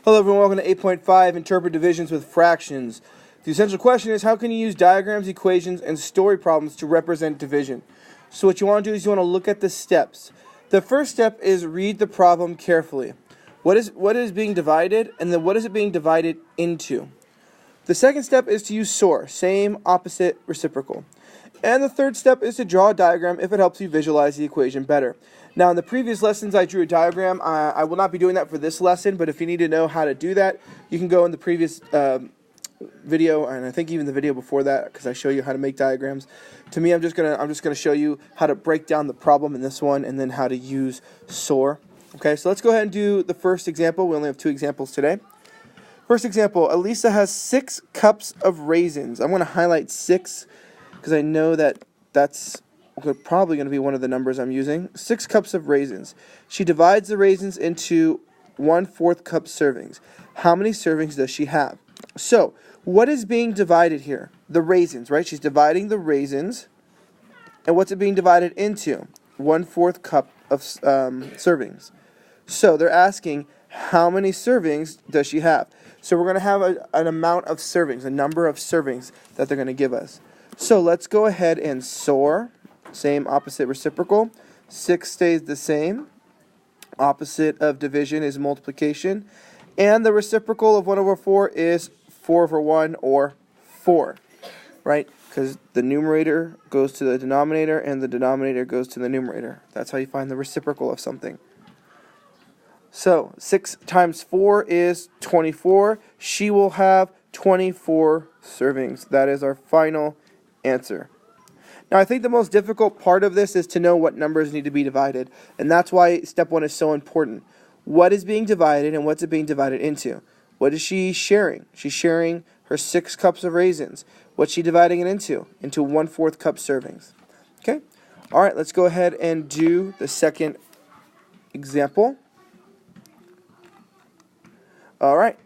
Hello everyone, welcome to 8.5, Interpret Divisions with Fractions. The essential question is, how can you use diagrams, equations, and story problems to represent division? So what you want to do is you want to look at the steps. The first step is read the problem carefully. What is being divided, and then what is it being divided into? The second step is to use SOR, same, opposite, reciprocal. And the third step is to draw a diagram if it helps you visualize the equation better. Now, in the previous lessons, I drew a diagram. I will not be doing that for this lesson, but if you need to know how to do that, you can go in the previous video, and I think even the video before that, because I show you how to make diagrams. To me, I'm just gonna show you how to break down the problem in this one, and then how to use SOR. Okay, so let's go ahead and do the first example. We only have 2 examples today. First example: Elisa has 6 cups of raisins. I'm going to highlight 6 because I know that's probably going to be one of the numbers I'm using. 6 cups of raisins. She divides the raisins into 1/4 cup servings. How many servings does she have? So, what is being divided here? The raisins, right? She's dividing the raisins. And what's it being divided into? 1/4 cup of servings. So, they're asking, how many servings does she have? So, we're going to have an amount of servings, a number of servings that they're going to give us. So, let's go ahead and SOR. Same, opposite, reciprocal. 6 stays the same. Opposite of division is multiplication. And the reciprocal of 1/4 is 4/1, or 4. Right? Because the numerator goes to the denominator and the denominator goes to the numerator. That's how you find the reciprocal of something. So, 6 times 4 is 24. She will have 24 servings. That is our final answer. Now, I think the most difficult part of this is to know what numbers need to be divided, and that's why step 1 is so important. What is being divided, and what's it being divided into? What is she sharing? She's sharing her 6 cups of raisins. What's she dividing it into? Into 1/4 cup servings. Okay? All right, let's go ahead and do the second example. All right.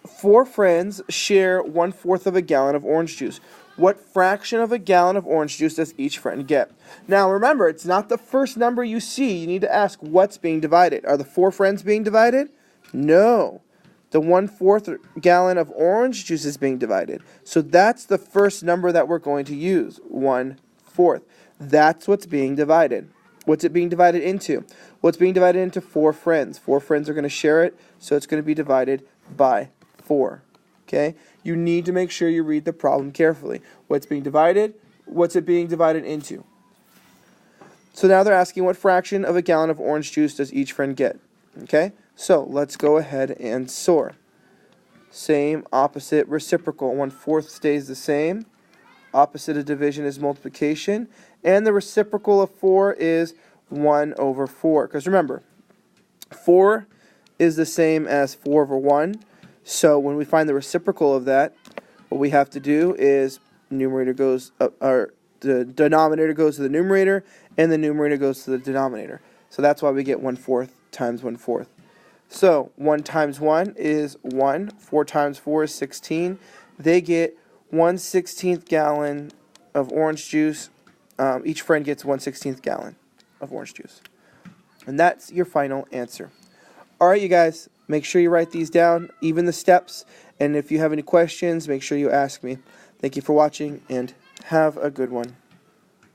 4 friends share 1/4 of a gallon of orange juice. What fraction of a gallon of orange juice does each friend get? Now, remember, it's not the first number you see. You need to ask what's being divided. Are the 4 friends being divided? No. The 1/4 gallon of orange juice is being divided. So that's the first number that we're going to use, 1/4. That's what's being divided. What's it being divided into? Well, it's being divided into 4 friends. 4 friends are going to share it, so it's going to be divided by 4. Okay? You need to make sure you read the problem carefully. What's being divided? What's it being divided into? So now they're asking, what fraction of a gallon of orange juice does each friend get? Okay? So let's go ahead and SOR. Same, opposite, reciprocal. 1/4 stays the same. Opposite of division is multiplication. And the reciprocal of 4 is 1/4. Because remember, 4 is the same as 4/1. So when we find the reciprocal of that, what we have to do is numerator goes the denominator goes to the numerator, and the numerator goes to the denominator. So that's why we get 1/4 times 1/4. So 1 times 1 is 1. 4 times 4 is 16. They get 1/16 gallon of orange juice. Each friend gets 1/16 gallon of orange juice. And that's your final answer. All right, you guys. Make sure you write these down, even the steps. And if you have any questions, make sure you ask me. Thank you for watching, and have a good one.